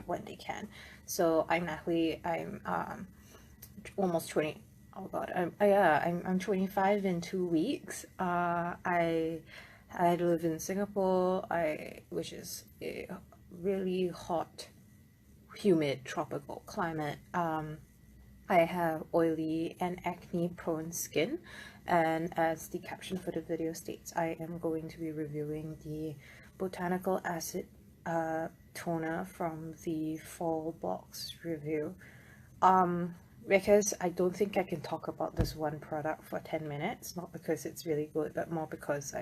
when they can. So I'm Natalie. I'm almost 20. Oh god, I'm 25 in 2 weeks. I live in Singapore, which is a really hot, humid tropical climate. I have oily and acne prone skin, and as the caption for the video states, I am going to be reviewing the Botanical Acid Toner from the fall box review. Because I don't think I can talk about this one product for 10 minutes, not because it's really good, but more because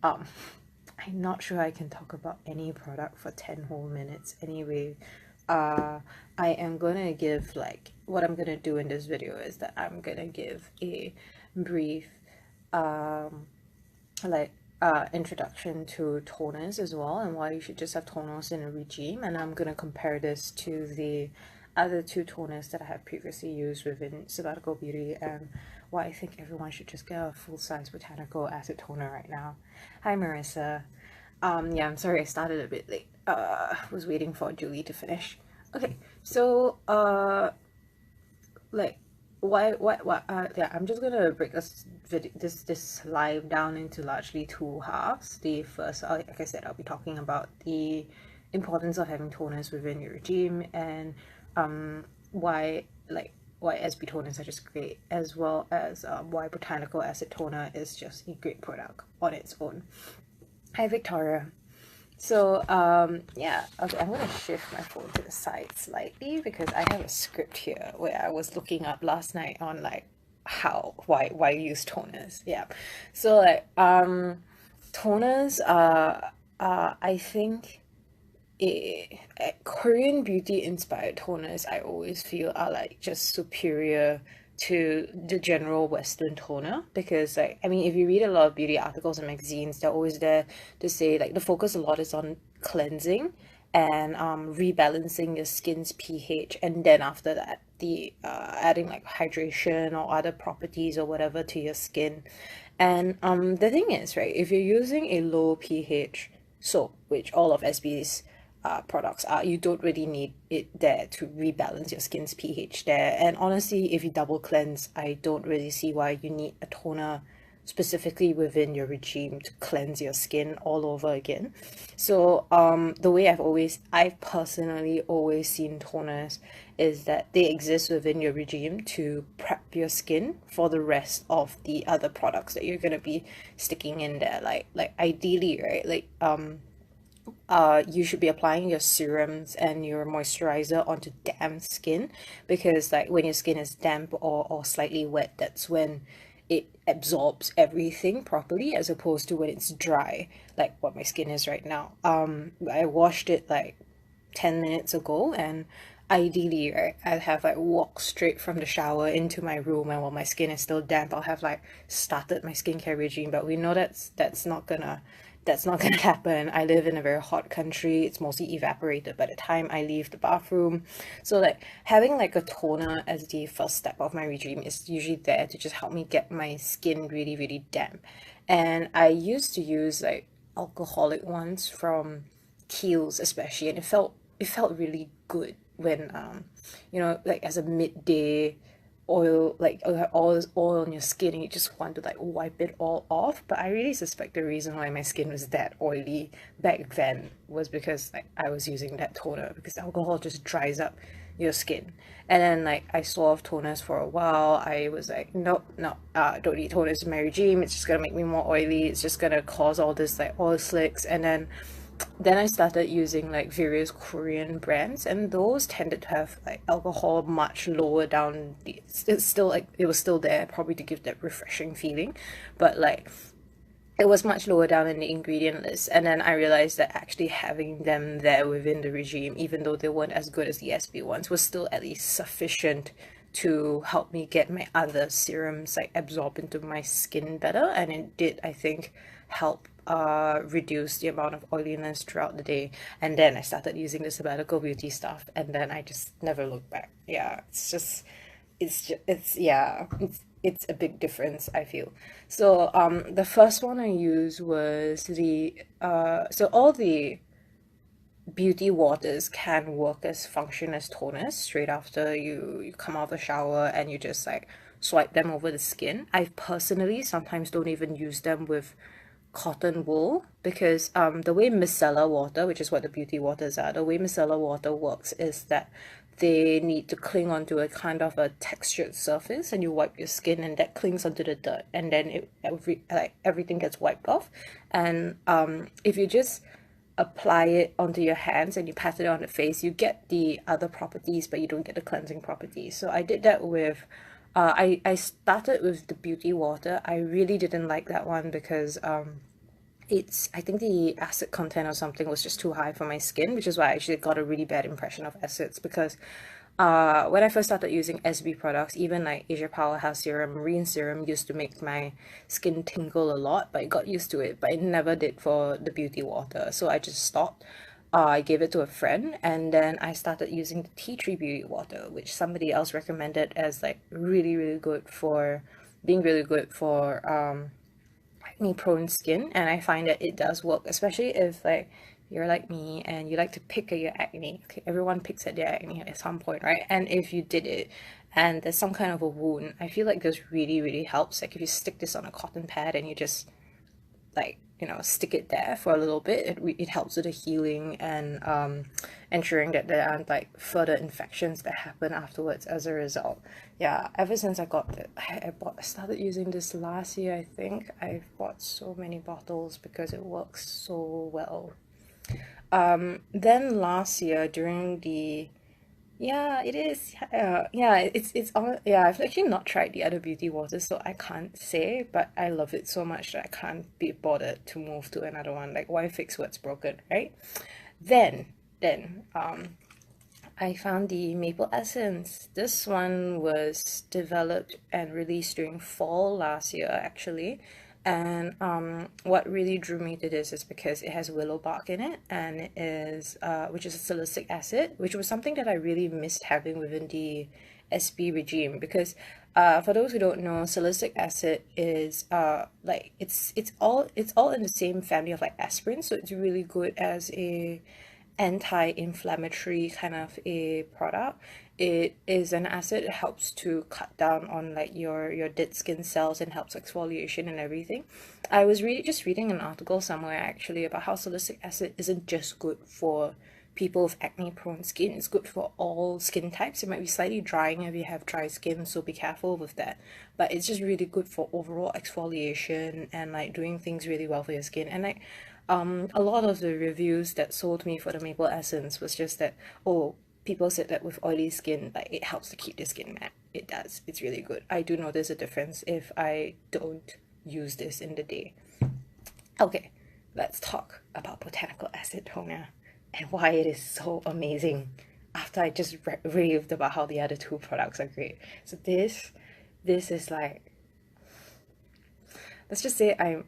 um I'm not sure I can talk about any product for 10 whole minutes anyway. uh I am gonna give, like, what I'm gonna do in this video is that I'm gonna give a brief um like introduction to toners as well, and why you should just have toners in a regime, and I'm gonna compare this to the other two toners that I have previously used within Sabbatical Beauty, and why I think everyone should just get a full-size Botanical Acid Toner right now. Hi Marissa. Yeah, I'm sorry I started a bit late. Was waiting for Julie to finish. Okay, so like yeah, I'm just gonna break this live down into largely two halves. The first, like I said, I'll be talking about the importance of having toners within your regime, and why, why SB toners are just great, as well as why Botanical Acid Toner is just a great product on its own. Hi Victoria. So yeah, okay, I'm gonna shift my phone to the side slightly because I have a script here where I was looking up last night on, like, why use toners. Yeah. So like toners I think Korean beauty inspired toners, I always feel, are like just superior to the general Western toner, because, like, I mean, if you read a lot of beauty articles and magazines, they're always there to say, like, the focus a lot is on cleansing and rebalancing your skin's pH, and then after that the adding like hydration or other properties or whatever to your skin. And the thing is, right, if you're using a low pH soap, which all of SB's products are, you don't really need it there to rebalance your skin's pH there. And honestly, if you double cleanse, I don't really see why you need a toner specifically within your regime to cleanse your skin all over again. So the way I've personally always seen toners is that they exist within your regime to prep your skin for the rest of the other products that you're gonna be sticking in there. Like ideally, right? Like you should be applying your serums and your moisturizer onto damp skin, because, like, when your skin is damp or slightly wet, that's when it absorbs everything properly, as opposed to when it's dry, like what my skin is right now. I washed it like 10 minutes ago, and ideally, right, I'd have like walked straight from the shower into my room, and while my skin is still damp, I'll have like started my skincare regime. But we know that's not gonna happen. I live in a very hot country. It's mostly evaporated by the time I leave the bathroom. So like having like a toner as the first step of my regime is usually there to just help me get my skin really, really damp. And I used to use like alcoholic ones from Kiehl's especially, and it felt really good when like as a midday oil, like all this oil on your skin, and you just want to like wipe it all off. But I really suspect the reason why my skin was that oily back then was because, like, I was using that toner, because alcohol just dries up your skin. And then, like, I saw off toners for a while. I was like, nope, no, don't need toners in my regime. It's just gonna make me more oily. It's just gonna cause all this like oil slicks. And then I started using like various Korean brands, and those tended to have like alcohol much lower down. It's still, like, it was still there, probably to give that refreshing feeling, but like it was much lower down in the ingredient list. And then I realized that actually having them there within the regime, even though they weren't as good as the SB ones, was still at least sufficient to help me get my other serums like absorb into my skin better. And it did, I think, help reduce the amount of oiliness throughout the day. And then I started using the Sabbatical Beauty stuff, and then I just never looked back. Yeah, it's a big difference, I feel. So the first one I used was the so all the beauty waters can work as function as toners straight after you come out of the shower, and you just like swipe them over the skin. I personally sometimes don't even use them with cotton wool, because the way micellar water, which is what the beauty waters are, the way micellar water works is that they need to cling onto a kind of a textured surface, and you wipe your skin and that clings onto the dirt, and then everything gets wiped off. And if you just apply it onto your hands and you pat it on the face, you get the other properties, but you don't get the cleansing properties. So I did that with I started with the beauty water. I really didn't like that one because I think the acid content or something was just too high for my skin, which is why I actually got a really bad impression of acids. Because when I first started using SB products, even like Asia Powerhouse Serum, Marine Serum used to make my skin tingle a lot, but I got used to it, but it never did for the beauty water. So I just stopped. I gave it to a friend, and then I started using the tea tree beauty water, which somebody else recommended as like really, really good for being really good for acne prone skin. And I find that it does work, especially if like you're like me and you like to pick at your acne. Okay, everyone picks at their acne at some point, right? And if you did it and there's some kind of a wound, I feel like this really, really helps. Like if you stick this on a cotton pad and you just like, you know, stick it there for a little bit, it helps with the healing and ensuring that there aren't like further infections that happen afterwards as a result. Yeah, ever since I got it, I started using this last year. I think I've bought so many bottles because it works so well. Then last year during the yeah, it is. Yeah, it's all. Yeah, I've actually not tried the other beauty waters, so I can't say. But I love it so much that I can't be bothered to move to another one. Like, why fix what's broken, right? Then, then, I found the maple essence. This one was developed and released during fall last year, actually. And what really drew me to this is because it has willow bark in it, and it is which is a salicylic acid, which was something that I really missed having within the SB regime. Because for those who don't know, salicylic acid is like it's all in the same family of like aspirin, so it's really good as a anti-inflammatory kind of a product. It is an acid. It helps to cut down on like your dead skin cells and helps exfoliation and everything. I was really just reading an article somewhere actually about how salicylic acid isn't just good for people with acne prone skin. It's good for all skin types. It might be slightly drying if you have dry skin, so be careful with that, but it's just really good for overall exfoliation and like doing things really well for your skin. And like a lot of the reviews that sold me for the maple essence was just that, oh, people said that with oily skin, like it helps to keep the skin matte. It does. It's really good. I do notice a difference if I don't use this in the day. Okay, let's talk about Botanical Acid Toner and why it is so amazing. After I just raved about how the other two products are great. So this is like, let's just say I'm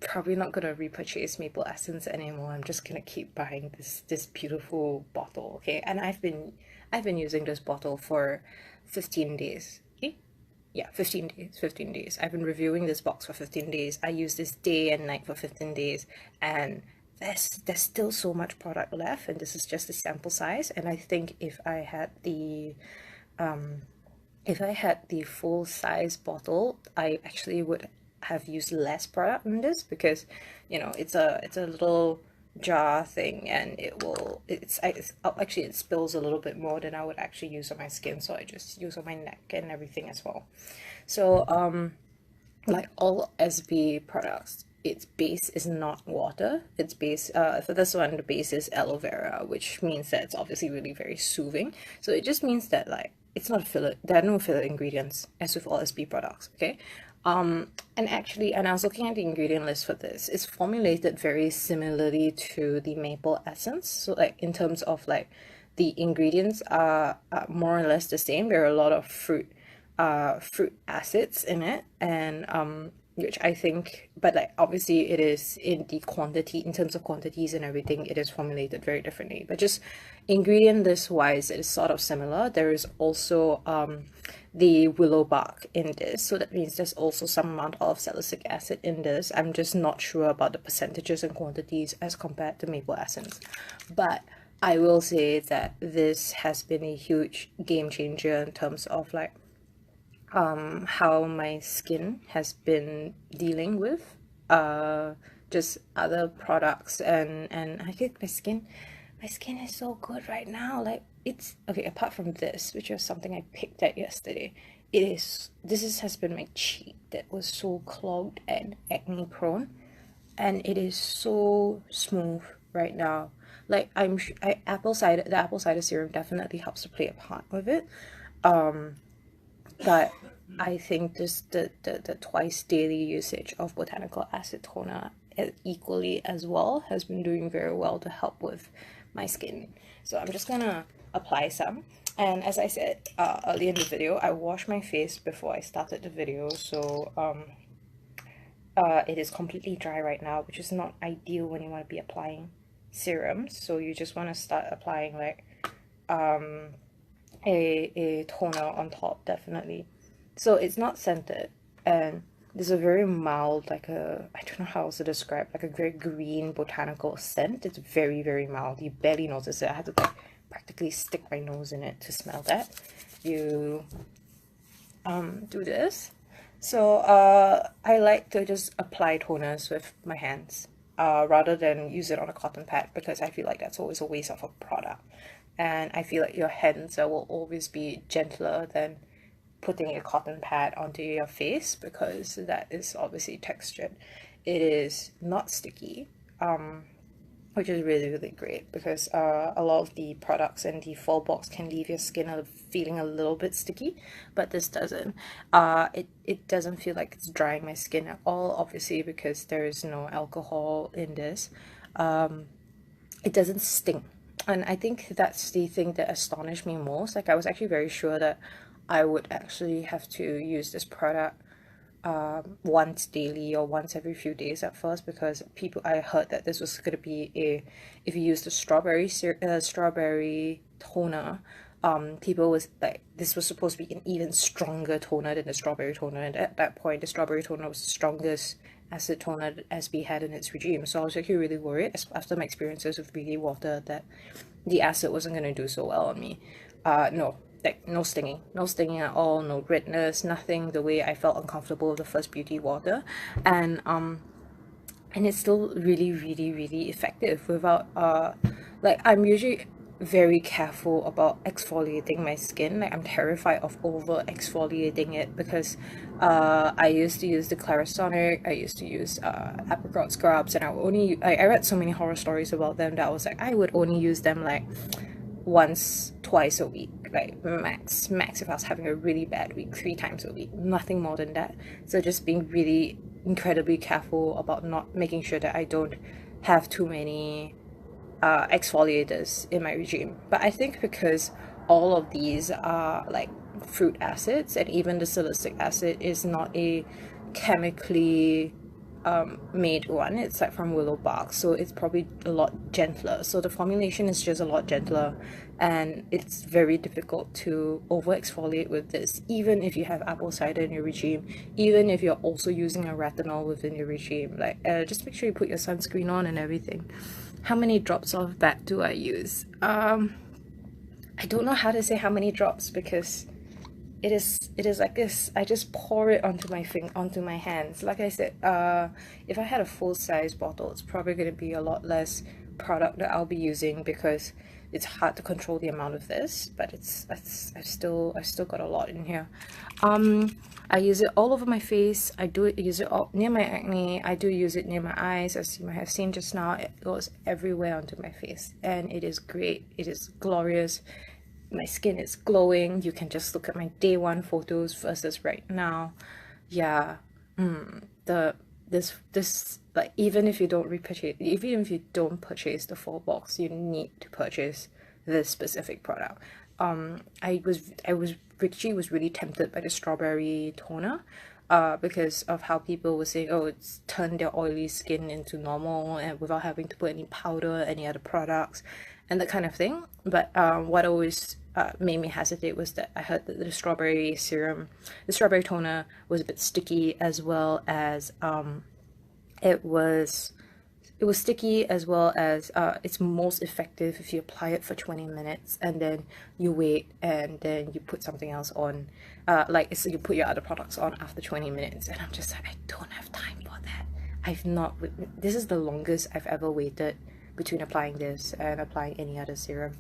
probably not gonna repurchase maple essence anymore. I'm just gonna keep buying this beautiful bottle, okay? And I've been using this bottle for 15 days. Okay? Yeah, 15 days, 15 days. I've been reviewing this box for 15 days. I use this day and night for 15 days, and there's still so much product left, and this is just the sample size. And I think if I had the full size bottle, I actually would have used less product in this, because you know it's a little jar thing, and actually it spills a little bit more than I would actually use on my skin, so I just use on my neck and everything as well. So like all SB products, its base is not water. Its base, for this one, the base is aloe vera, which means that it's obviously really very soothing. So it just means that like it's not a filler. There are no filler ingredients, as with all SB products. Okay. And I was looking at the ingredient list for this. It's formulated very similarly to the maple essence. So like in terms of like the ingredients are more or less the same. There are a lot of fruit acids in it, and which I think, but like obviously it is in the quantity, in terms of quantities and everything, it is formulated very differently. But just ingredient list wise, it is sort of similar. There is also the willow bark in this, so that means there's also some amount of salicylic acid in this. I'm just not sure about the percentages and quantities as compared to maple essence, but I will say that this has been a huge game changer in terms of like how my skin has been dealing with just other products, and I think my skin is so good right now. Like it's okay, apart from this, which was something I picked at yesterday, has been my cheek that was so clogged and acne prone, and it is so smooth right now. Like the apple cider serum definitely helps to play a part with it. But I think just the twice daily usage of botanical acid toner equally as well has been doing very well to help with my skin. So I'm just gonna apply some. And as I said earlier in the video, I washed my face before I started the video, so it is completely dry right now, which is not ideal when you want to be applying serums. So you just want to start applying like a toner on top, definitely. So it's not scented, and there's a very mild, like I don't know how else to describe, like a very green botanical scent. It's very, very mild. You barely notice it. I had to like practically stick my nose in it to smell that. You do this. So I like to just apply toners with my hands rather than use it on a cotton pad, because I feel like that's always a waste of a product. And I feel like your hands will always be gentler than putting a cotton pad onto your face, because that is obviously textured. It is not sticky, which is really, really great, because a lot of the products in the full box can leave your skin feeling a little bit sticky, but this doesn't. It doesn't feel like it's drying my skin at all, obviously, because there is no alcohol in this. It doesn't sting. And I think that's the thing that astonished me most. Like, I was actually very sure that I would actually have to use this product once daily or once every few days at first, because I heard that this was going to be if you use the strawberry toner, people was like, this was supposed to be an even stronger toner than the strawberry toner, and at that point the strawberry toner was the strongest acid toner that SB had in its regime. So I was actually really worried after my experiences with Beauty Water that the acid wasn't going to do so well on me. No, like no stinging at all, no redness, nothing the way I felt uncomfortable with the first Beauty Water. And it's still really, really, really effective without like, I'm usually very careful about exfoliating my skin. Like, I'm terrified of over exfoliating it, because I used to use the Clarisonic, I used to use apricot scrubs, and I read so many horror stories about them that I was like, I would only use them like once, twice a week, like max if I was having a really bad week, 3 times a week, nothing more than that. So just being really incredibly careful about not making sure that I don't have too many exfoliators in my regime. But I think because all of these are like fruit acids, and even the salicylic acid is not a chemically made one, it's like from willow bark, so it's probably a lot gentler. So the formulation is just a lot gentler, and it's very difficult to over exfoliate with this, even if you have apple cider in your regime, even if you're also using a retinol within your regime. Like, just make sure you put your sunscreen on and everything. How many drops of that do I use? I don't know how to say how many drops, because it is like this. I just pour it onto my hands. Like I said, if I had a full-size bottle, it's probably going to be a lot less product that I'll be using, because it's hard to control the amount of this. But I've still got a lot in here. I use it all over my face. Use it all near my acne. I do use it near my eyes, as you might have seen just now. It goes everywhere onto my face, and it is great. It is glorious. My skin is glowing. You can just look at my day one photos versus right now. Yeah, this like, even if you don't purchase the full box, you need to purchase this specific product. Richie was really tempted by the strawberry toner, because of how people were saying, oh, it's turned their oily skin into normal, and without having to put any powder, any other products, and that kind of thing. But what always made me hesitate was that I heard that the strawberry toner was a bit sticky, as well as it was it was sticky, as well as it's most effective if you apply it for 20 minutes and then you wait and then you put something else on, like so you put your other products on after 20 minutes. And I'm just like, I don't have time for that. I've not, this is the longest I've ever waited between applying this and applying any other serum.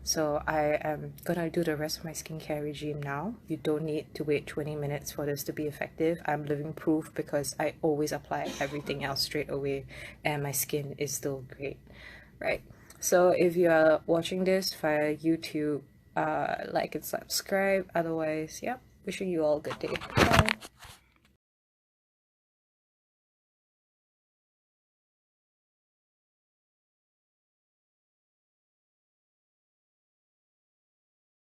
So I am gonna do the rest of my skincare regime now. You don't need to wait 20 minutes for this to be effective. I'm living proof because I always apply everything else straight away and my skin is still great, right? So if you are watching this via YouTube, like and subscribe. Otherwise, yeah, wishing you all a good day. Bye.